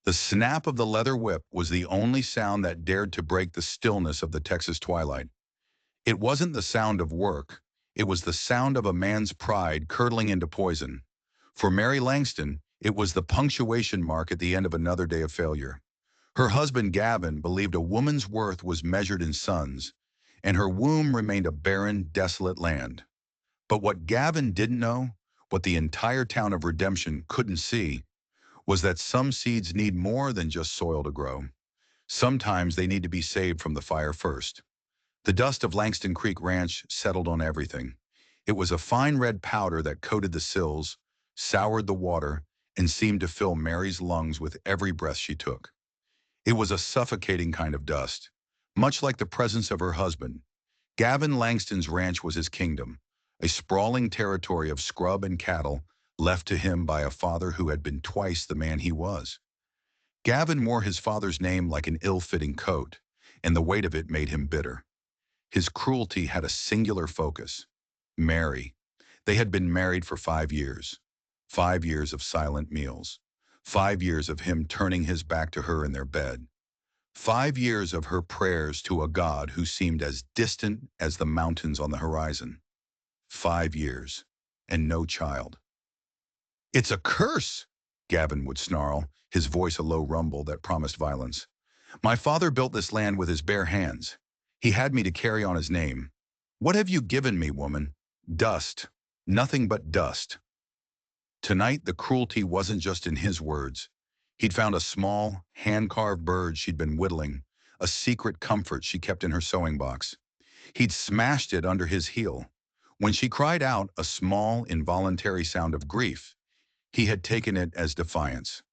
The snap of the leather whip was the only sound that dared to break the stillness of the Texas twilight. It wasn't the sound of work. It was the sound of a man's pride curdling into poison. For Mary Langston, it was the punctuation mark at the end of another day of failure. Her husband Gavin believed a woman's worth was measured in sons, and her womb remained a barren, desolate land. But what Gavin didn't know, what the entire town of Redemption couldn't see, was that some seeds need more than just soil to grow. Sometimes they need to be saved from the fire first. The dust of Langston Creek Ranch settled on everything. It was a fine red powder that coated the sills, soured the water, and seemed to fill Mary's lungs with every breath she took. It was a suffocating kind of dust, much like the presence of her husband. Gavin Langston's ranch was his kingdom, a sprawling territory of scrub and cattle left to him by a father who had been twice the man he was. Gavin wore his father's name like an ill-fitting coat, and the weight of it made him bitter. His cruelty had a singular focus: Mary. They had been married for 5 years. 5 years of silent meals. 5 years of him turning his back to her in their bed. 5 years of her prayers to a God who seemed as distant as the mountains on the horizon. 5 years, and no child. "It's a curse," Gavin would snarl, his voice a low rumble that promised violence. "My father built this land with his bare hands. He had me to carry on his name. What have you given me, woman? Dust. Nothing but dust." Tonight, the cruelty wasn't just in his words. He'd found a small, hand-carved bird she'd been whittling, a secret comfort she kept in her sewing box. He'd smashed it under his heel. When she cried out, a small, involuntary sound of grief, he had taken it as defiance.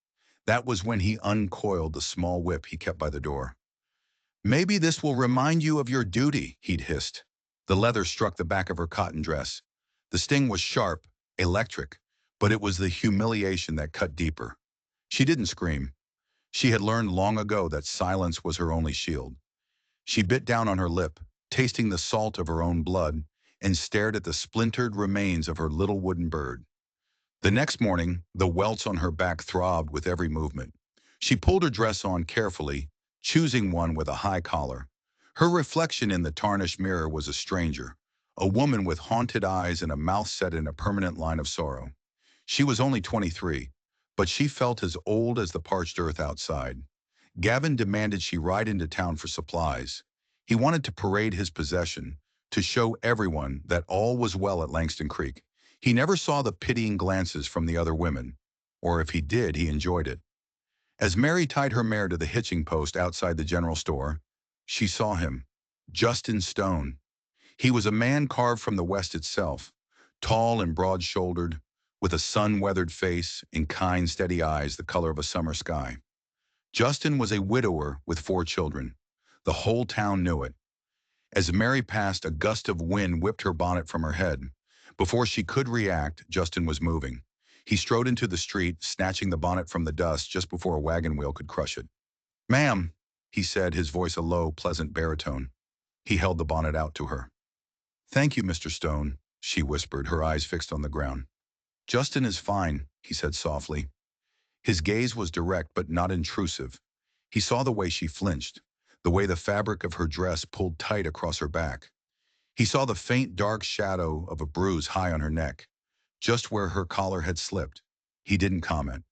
That was when he uncoiled the small whip he kept by the door. "Maybe this will remind you of your duty," he'd hissed. The leather struck the back of her cotton dress. The sting was sharp, electric, but it was the humiliation that cut deeper. She didn't scream. She had learned long ago that silence was her only shield. She bit down on her lip, tasting the salt of her own blood, and stared at the splintered remains of her little wooden bird. The next morning, the welts on her back throbbed with every movement. She pulled her dress on carefully, choosing one with a high collar. Her reflection in the tarnished mirror was a stranger, a woman with haunted eyes and a mouth set in a permanent line of sorrow. She was only 23, but she felt as old as the parched earth outside. Gavin demanded she ride into town for supplies. He wanted to parade his possession, to show everyone that all was well at Langston Creek. He never saw the pitying glances from the other women, or if he did, he enjoyed it. As Mary tied her mare to the hitching post outside the general store, she saw him, Justin Stone. He was a man carved from the West itself, tall and broad-shouldered, with a sun-weathered face and kind, steady eyes the color of a summer sky. Justin was a widower with 4 children. The whole town knew it. As Mary passed, a gust of wind whipped her bonnet from her head. Before she could react, Justin was moving. He strode into the street, snatching the bonnet from the dust just before a wagon wheel could crush it. "Ma'am," he said, his voice a low, pleasant baritone. He held the bonnet out to her. "Thank you, Mr. Stone," she whispered, her eyes fixed on the ground. "Justin is fine," he said softly. His gaze was direct but not intrusive. He saw the way she flinched, the way the fabric of her dress pulled tight across her back. He saw the faint dark shadow of a bruise high on her neck, just where her collar had slipped. He didn't comment.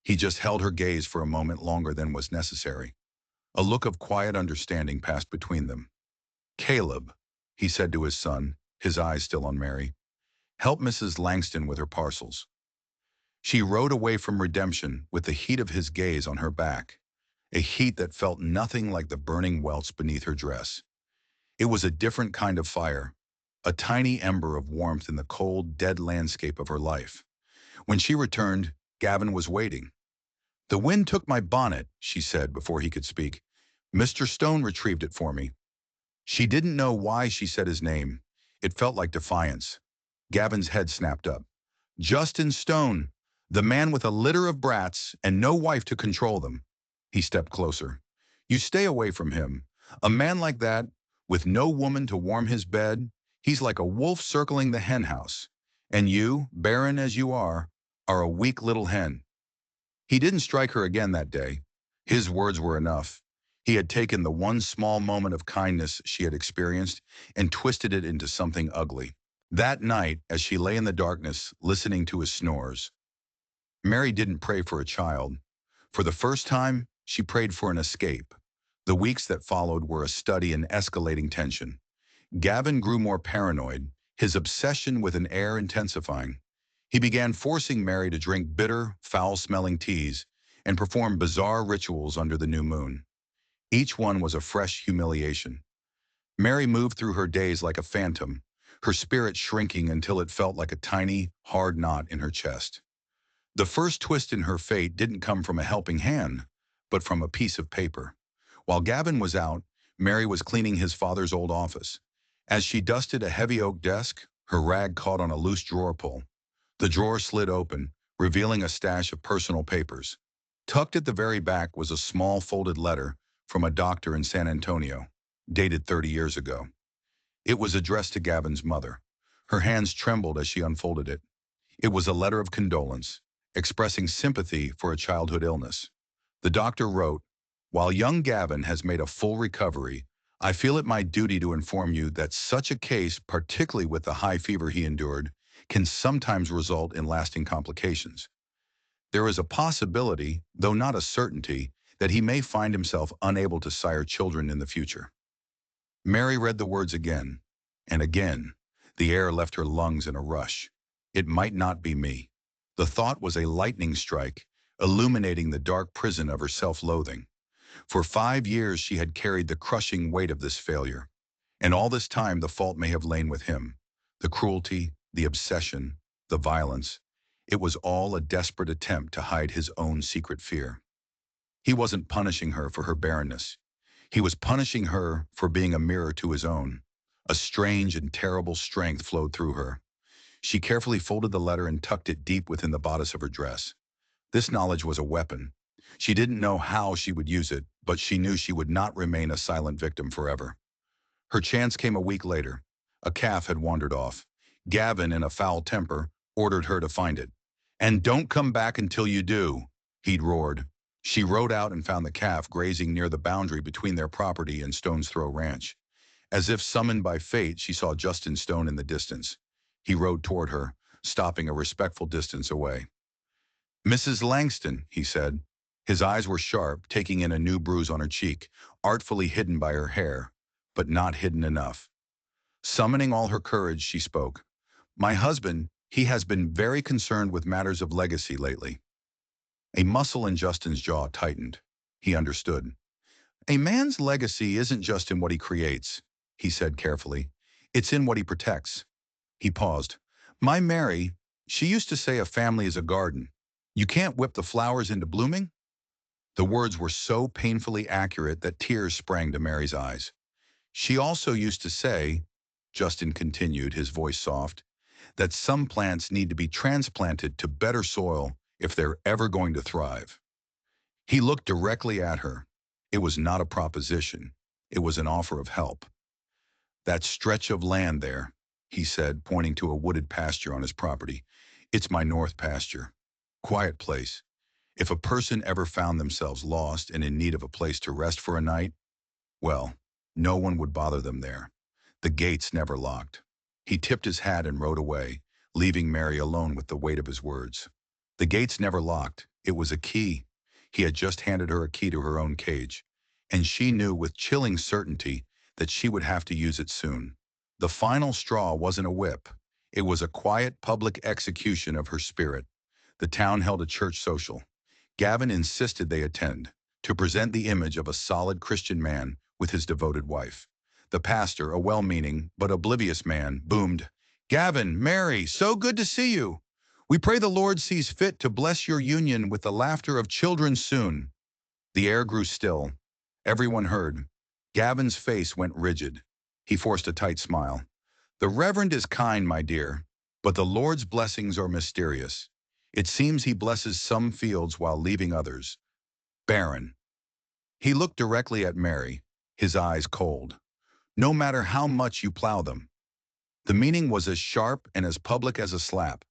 He just held her gaze for a moment longer than was necessary. A look of quiet understanding passed between them. "Caleb," he said to his son, his eyes still on Mary, "help Mrs. Langston with her parcels." She rode away from Redemption with the heat of his gaze on her back, a heat that felt nothing like the burning welts beneath her dress. It was a different kind of fire, a tiny ember of warmth in the cold, dead landscape of her life. When she returned, Gavin was waiting. "The wind took my bonnet," she said before he could speak. "Mr. Stone retrieved it for me." She didn't know why she said his name. It felt like defiance. Gavin's head snapped up. "Justin Stone, the man with a litter of brats and no wife to control them." He stepped closer. "You stay away from him. A man like that, with no woman to warm his bed, he's like a wolf circling the hen house. And you, barren as you are a weak little hen." He didn't strike her again that day. His words were enough. He had taken the one small moment of kindness she had experienced and twisted it into something ugly. That night, as she lay in the darkness, listening to his snores, Mary didn't pray for a child. For the first time, she prayed for an escape. The weeks that followed were a study in escalating tension. Gavin grew more paranoid, his obsession with an heir intensifying. He began forcing Mary to drink bitter, foul-smelling teas and perform bizarre rituals under the new moon. Each one was a fresh humiliation. Mary moved through her days like a phantom, her spirit shrinking until it felt like a tiny, hard knot in her chest. The first twist in her fate didn't come from a helping hand, but from a piece of paper. While Gavin was out, Mary was cleaning his father's old office. As she dusted a heavy oak desk, her rag caught on a loose drawer pull. The drawer slid open, revealing a stash of personal papers. Tucked at the very back was a small folded letter from a doctor in San Antonio, dated 30 years ago. It was addressed to Gavin's mother. Her hands trembled as she unfolded it. It was a letter of condolence, expressing sympathy for a childhood illness. The doctor wrote, "While young Gavin has made a full recovery, I feel it my duty to inform you that such a case, particularly with the high fever he endured, can sometimes result in lasting complications. There is a possibility, though not a certainty, that he may find himself unable to sire children in the future." Mary read the words again, and again. The air left her lungs in a rush. It might not be me. The thought was a lightning strike, illuminating the dark prison of her self-loathing. For 5 years she had carried the crushing weight of this failure. And all this time the fault may have lain with him. The cruelty, the obsession, the violence. It was all a desperate attempt to hide his own secret fear. He wasn't punishing her for her barrenness. He was punishing her for being a mirror to his own. A strange and terrible strength flowed through her. She carefully folded the letter and tucked it deep within the bodice of her dress. This knowledge was a weapon. She didn't know how she would use it, but she knew she would not remain a silent victim forever. Her chance came a week later. A calf had wandered off. Gavin, in a foul temper, ordered her to find it. "And don't come back until you do," he'd roared. She rode out and found the calf grazing near the boundary between their property and Stone's Throw Ranch. As if summoned by fate, she saw Justin Stone in the distance. He rode toward her, stopping a respectful distance away. "Mrs. Langston," he said. His eyes were sharp, taking in a new bruise on her cheek, artfully hidden by her hair, but not hidden enough. Summoning all her courage, she spoke. "My husband, he has been very concerned with matters of legacy lately." A muscle in Justin's jaw tightened. He understood. "A man's legacy isn't just in what he creates," he said carefully. "It's in what he protects." He paused. "My Mary, she used to say a family is a garden. You can't whip the flowers into blooming." The words were so painfully accurate that tears sprang to Mary's eyes. "She also used to say," Justin continued, his voice soft, "that some plants need to be transplanted to better soil if they're ever going to thrive." He looked directly at her. It was not a proposition. It was an offer of help. "That stretch of land there," he said, pointing to a wooded pasture on his property. "It's my north pasture. Quiet place. If a person ever found themselves lost and in need of a place to rest for a night, well, no one would bother them there. The gates never locked." He tipped his hat and rode away, leaving Mary alone with the weight of his words. The gates never locked. It was a key. He had just handed her a key to her own cage, and she knew with chilling certainty that she would have to use it soon. The final straw wasn't a whip. It was a quiet public execution of her spirit. The town held a church social. Gavin insisted they attend, to present the image of a solid Christian man with his devoted wife. The pastor, a well-meaning but oblivious man, boomed, "Gavin, Mary, so good to see you. We pray the Lord sees fit to bless your union with the laughter of children soon." The air grew still. Everyone heard. Gavin's face went rigid. He forced a tight smile. "The Reverend is kind, my dear, but the Lord's blessings are mysterious. It seems he blesses some fields while leaving others barren." He looked directly at Mary, his eyes cold. "No matter how much you plow them." The meaning was as sharp and as public as a slap.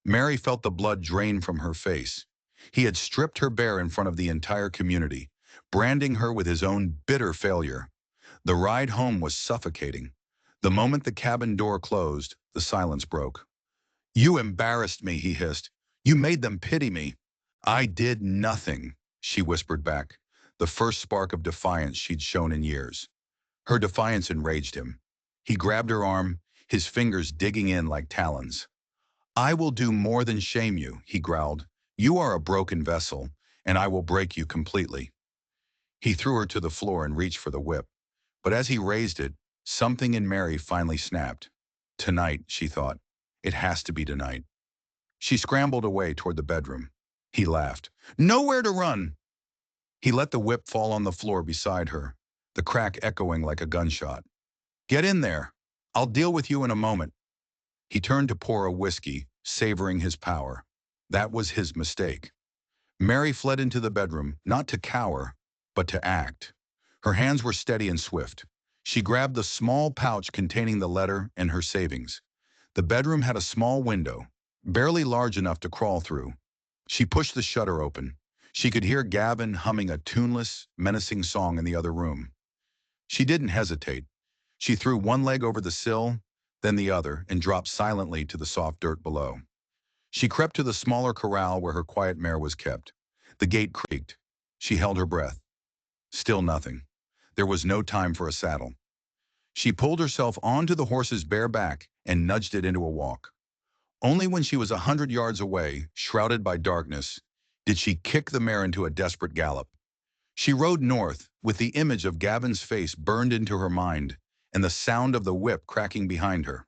Mary felt the blood drain from her face. He had stripped her bare in front of the entire community, branding her with his own bitter failure. The ride home was suffocating. The moment the cabin door closed, the silence broke. "You embarrassed me," he hissed. "You made them pity me." "I did nothing," she whispered back, the first spark of defiance she'd shown in years. Her defiance enraged him. He grabbed her arm, his fingers digging in like talons. "I will do more than shame you," he growled. "You are a broken vessel, and I will break you completely." He threw her to the floor and reached for the whip. But as he raised it, something in Mary finally snapped. Tonight, she thought. It has to be tonight. She scrambled away toward the bedroom. He laughed. "Nowhere to run!" He let the whip fall on the floor beside her, the crack echoing like a gunshot. "Get in there. I'll deal with you in a moment." He turned to pour a whiskey, savoring his power. That was his mistake. Mary fled into the bedroom, not to cower, but to act. Her hands were steady and swift. She grabbed the small pouch containing the letter and her savings. The bedroom had a small window, barely large enough to crawl through. She pushed the shutter open. She could hear Gavin humming a tuneless, menacing song in the other room. She didn't hesitate. She threw one leg over the sill, then the other, and dropped silently to the soft dirt below. She crept to the smaller corral where her quiet mare was kept. The gate creaked. She held her breath. Still nothing. There was no time for a saddle. She pulled herself onto the horse's bare back and nudged it into a walk. Only when she was 100 yards away, shrouded by darkness, did she kick the mare into a desperate gallop. She rode north, with the image of Gavin's face burned into her mind and the sound of the whip cracking behind her.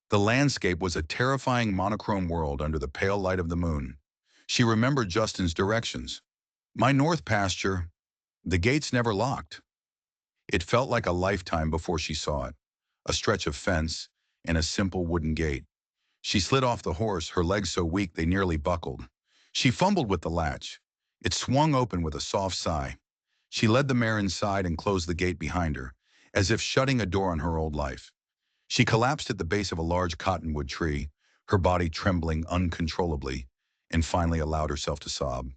The landscape was a terrifying monochrome world under the pale light of the moon. She remembered Justin's directions. "My north pasture, the gates never locked." It felt like a lifetime before she saw it. A stretch of fence and a simple wooden gate. She slid off the horse, her legs so weak they nearly buckled. She fumbled with the latch. It swung open with a soft sigh. She led the mare inside and closed the gate behind her, as if shutting a door on her old life. She collapsed at the base of a large cottonwood tree, her body trembling uncontrollably, and finally allowed herself to sob.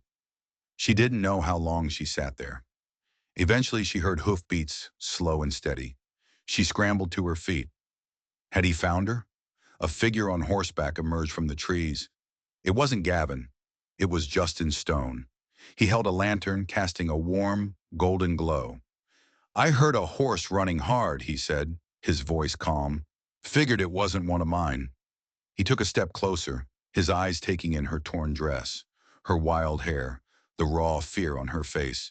She didn't know how long she sat there. Eventually she heard hoofbeats, slow and steady. She scrambled to her feet. Had he found her? A figure on horseback emerged from the trees. It wasn't Gavin. It was Justin Stone. He held a lantern, casting a warm, golden glow. "I heard a horse running hard," he said, his voice calm. "Figured it wasn't one of mine." He took a step closer, his eyes taking in her torn dress, her wild hair, the raw fear on her face.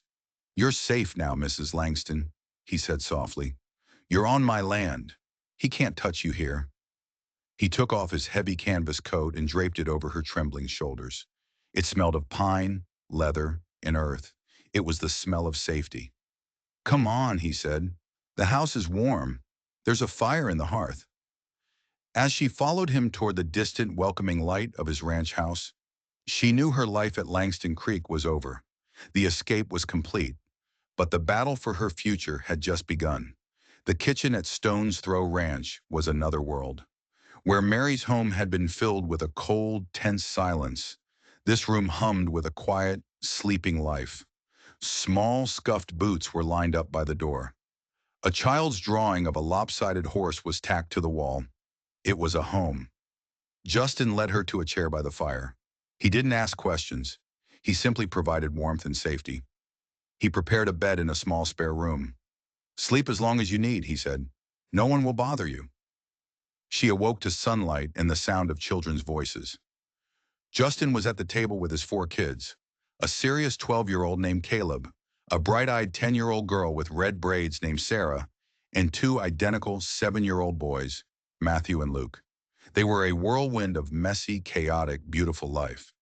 "You're safe now, Mrs. Langston," he said softly. "You're on my land. He can't touch you here." He took off his heavy canvas coat and draped it over her trembling shoulders. It smelled of pine, leather, and earth. It was the smell of safety. "Come on," he said. "The house is warm. There's a fire in the hearth." As she followed him toward the distant, welcoming light of his ranch house, she knew her life at Langston Creek was over. The escape was complete, but the battle for her future had just begun. The kitchen at Stone's Throw Ranch was another world. Where Mary's home had been filled with a cold, tense silence, this room hummed with a quiet, sleeping life. Small, scuffed boots were lined up by the door. A child's drawing of a lopsided horse was tacked to the wall. It was a home. Justin led her to a chair by the fire. He didn't ask questions. He simply provided warmth and safety. He prepared a bed in a small spare room. "Sleep as long as you need," he said. "No one will bother you." She awoke to sunlight and the sound of children's voices. Justin was at the table with his 4 kids, a serious 12-year-old named Caleb, a bright-eyed 10-year-old girl with red braids named Sarah, and 2 identical 7-year-old boys, Matthew and Luke. They were a whirlwind of messy, chaotic, beautiful life.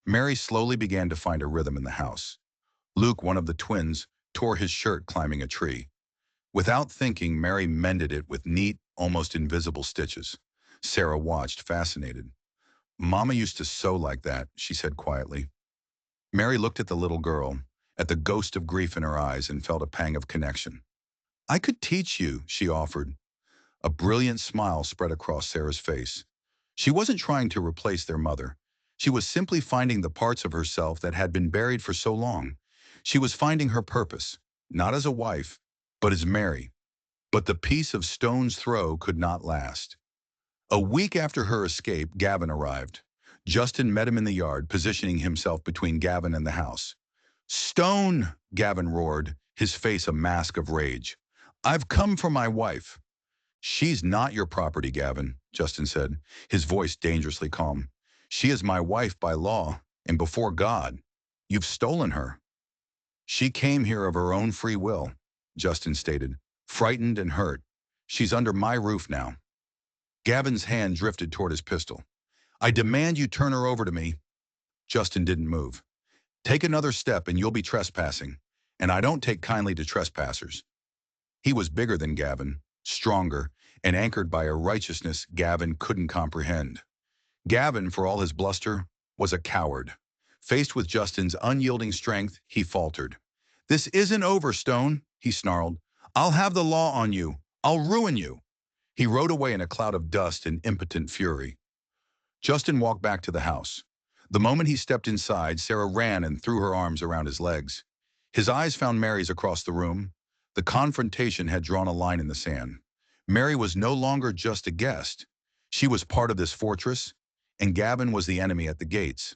Mary slowly began to find a rhythm in the house. Luke, one of the twins, tore his shirt climbing a tree. Without thinking, Mary mended it with neat, almost invisible stitches. Sarah watched, fascinated. "Mama used to sew like that," she said quietly. Mary looked at the little girl, at the ghost of grief in her eyes, and felt a pang of connection. "I could teach you," she offered. A brilliant smile spread across Sarah's face. She wasn't trying to replace their mother. She was simply finding the parts of herself that had been buried for so long. She was finding her purpose, not as a wife, but as Mary. But the peace of Stone's throw could not last. A week after her escape, Gavin arrived. Justin met him in the yard, positioning himself between Gavin and the house. "Stone!" Gavin roared, his face a mask of rage. "I've come for my wife." "She's not your property, Gavin," Justin said, his voice dangerously calm. "She is my wife by law, and before God. You've stolen her." "She came here of her own free will," Justin stated, frightened and hurt. "She's under my roof now." Gavin's hand drifted toward his pistol. "I demand you turn her over to me." Justin didn't move. "Take another step and you'll be trespassing, and I don't take kindly to trespassers." He was bigger than Gavin, stronger, and anchored by a righteousness Gavin couldn't comprehend. Gavin, for all his bluster, was a coward. Faced with Justin's unyielding strength, he faltered. "This isn't over, Stone," he snarled. "I'll have the law on you. I'll ruin you." He rode away in a cloud of dust and impotent fury. Justin walked back to the house. The moment he stepped inside, Sarah ran and threw her arms around his legs. His eyes found Mary's across the room. The confrontation had drawn a line in the sand. Mary was no longer just a guest. She was part of this fortress, and Gavin was the enemy at the gates.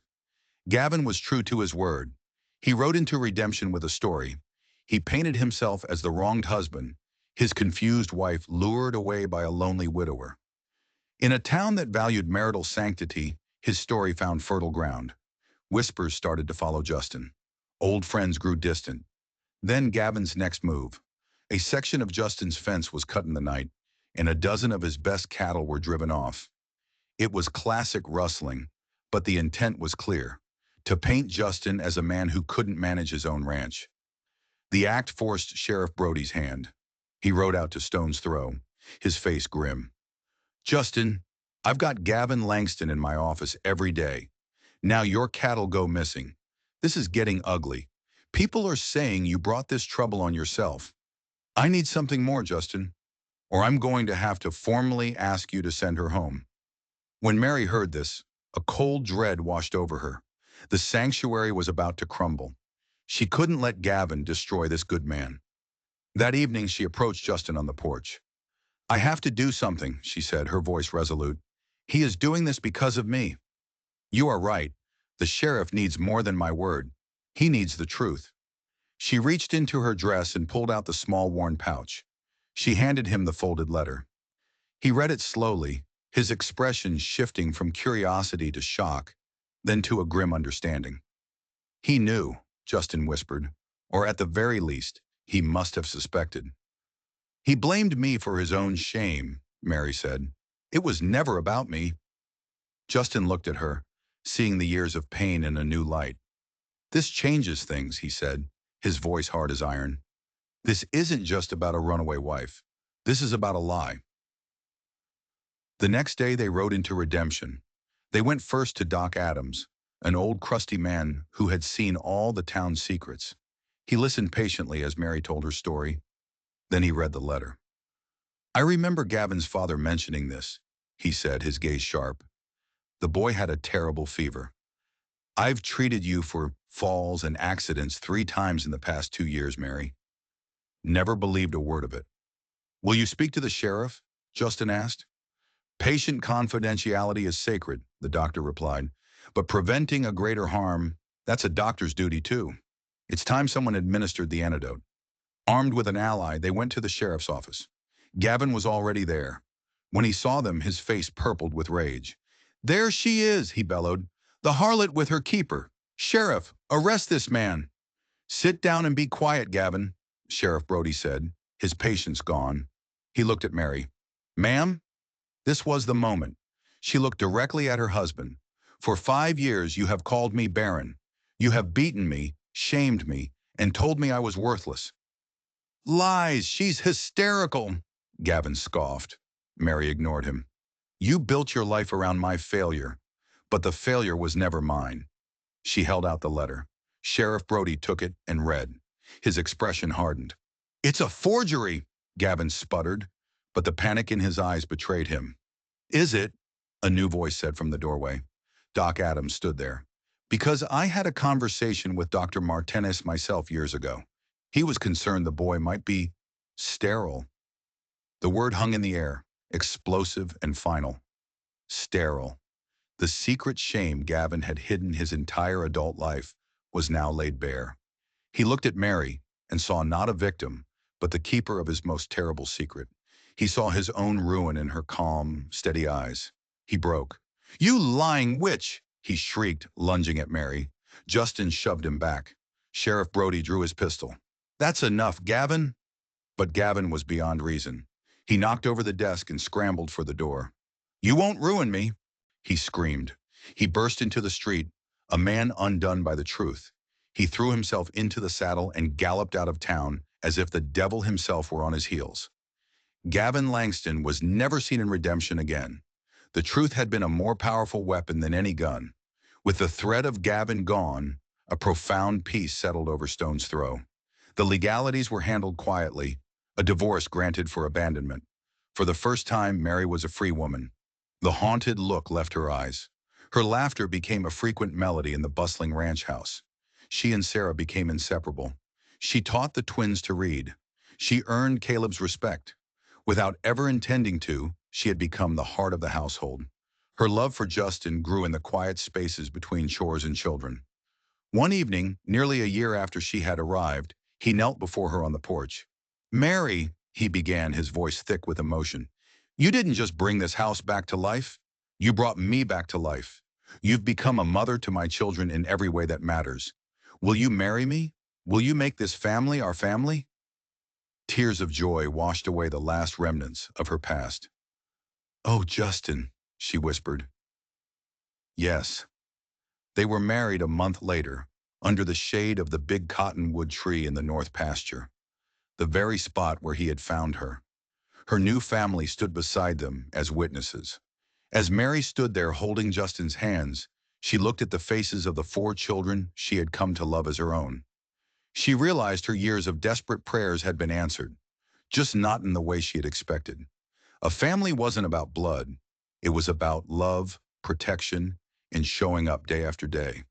Gavin was true to his word. He rode into redemption with a story. He painted himself as the wronged husband, his confused wife lured away by a lonely widower. In a town that valued marital sanctity, his story found fertile ground. Whispers started to follow Justin. Old friends grew distant. Then Gavin's next move. A section of Justin's fence was cut in the night, and a dozen of his best cattle were driven off. It was classic rustling, but the intent was clear: to paint Justin as a man who couldn't manage his own ranch. The act forced Sheriff Brody's hand. He rode out to Stone's Throw, his face grim. "Justin, I've got Gavin Langston in my office every day. Now your cattle go missing. This is getting ugly. People are saying you brought this trouble on yourself. I need something more, Justin, or I'm going to have to formally ask you to send her home." When Mary heard this, a cold dread washed over her. The sanctuary was about to crumble. She couldn't let Gavin destroy this good man. That evening, she approached Justin on the porch. "I have to do something," she said, her voice resolute. "He is doing this because of me." "You are right. The sheriff needs more than my word. He needs the truth." She reached into her dress and pulled out the small worn pouch. She handed him the folded letter. He read it slowly, his expression shifting from curiosity to shock, then to a grim understanding. "He knew," Justin whispered, "or at the very least, he must have suspected." "He blamed me for his own shame," Mary said. "It was never about me." Justin looked at her, seeing the years of pain in a new light. "This changes things," he said, his voice hard as iron. "This isn't just about a runaway wife. This is about a lie." The next day they rode into redemption. They went first to Doc Adams, an old crusty man who had seen all the town's secrets. He listened patiently as Mary told her story. Then he read the letter. "I remember Gavin's father mentioning this," he said, his gaze sharp. "The boy had a terrible fever. I've treated you for falls and accidents 3 times in the past 2 years, Mary. Never believed a word of it." "Will you speak to the sheriff?" Justin asked. "Patient confidentiality is sacred," the doctor replied. "But preventing a greater harm, that's a doctor's duty too. It's time someone administered the antidote." Armed with an ally, they went to the sheriff's office. Gavin was already there. When he saw them, his face purpled with rage. "There she is," he bellowed. "The harlot with her keeper. Sheriff, arrest this man." "Sit down and be quiet, Gavin," Sheriff Brody said, his patience gone. He looked at Mary. "Ma'am?" This was the moment. She looked directly at her husband. "For 5 years you have called me barren. You have beaten me, shamed me, and told me I was worthless." "Lies! She's hysterical!" Gavin scoffed. Mary ignored him. "You built your life around my failure, but the failure was never mine." She held out the letter. Sheriff Brody took it and read. His expression hardened. "It's a forgery!" Gavin sputtered, but the panic in his eyes betrayed him. "Is it?" a new voice said from the doorway. Doc Adams stood there. Because I had a conversation with Dr. Martinez myself years ago. He was concerned the boy might be sterile. The word hung in the air, explosive and final. Sterile. The secret shame Gavin had hidden his entire adult life was now laid bare. He looked at Mary and saw not a victim, but the keeper of his most terrible secret. He saw his own ruin in her calm, steady eyes. He broke. "You lying witch!" he shrieked, lunging at Mary. Justin shoved him back. Sheriff Brody drew his pistol. "That's enough, Gavin." But Gavin was beyond reason. He knocked over the desk and scrambled for the door. "You won't ruin me," he screamed. He burst into the street, a man undone by the truth. He threw himself into the saddle and galloped out of town as if the devil himself were on his heels. Gavin Langston was never seen in redemption again. The truth had been a more powerful weapon than any gun. With the threat of Gavin gone, a profound peace settled over Stone's Throw. The legalities were handled quietly, a divorce granted for abandonment. For the first time, Mary was a free woman. The haunted look left her eyes. Her laughter became a frequent melody in the bustling ranch house. She and Sarah became inseparable. She taught the twins to read. She earned Caleb's respect. Without ever intending to, she had become the heart of the household. Her love for Justin grew in the quiet spaces between chores and children. One evening, nearly a year after she had arrived, he knelt before her on the porch. "Mary," he began, his voice thick with emotion, "you didn't just bring this house back to life. You brought me back to life. You've become a mother to my children in every way that matters. Will you marry me? Will you make this family our family?" Tears of joy washed away the last remnants of her past. "Oh, Justin," she whispered. Yes. They were married a month later, under the shade of the big cottonwood tree in the north pasture, the very spot where he had found her. Her new family stood beside them as witnesses. As Mary stood there holding Justin's hands, she looked at the faces of the 4 children she had come to love as her own. She realized her years of desperate prayers had been answered, just not in the way she had expected. A family wasn't about blood. It was about love, protection, and showing up day after day.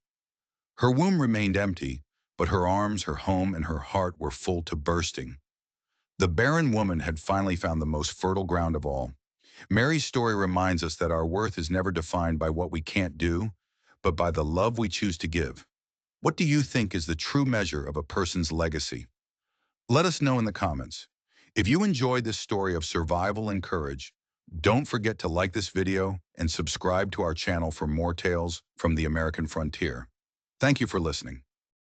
Her womb remained empty, but her arms, her home, and her heart were full to bursting. The barren woman had finally found the most fertile ground of all. Mary's story reminds us that our worth is never defined by what we can't do, but by the love we choose to give. What do you think is the true measure of a person's legacy? Let us know in the comments. If you enjoyed this story of survival and courage, don't forget to like this video and subscribe to our channel for more tales from the American frontier. Thank you for listening.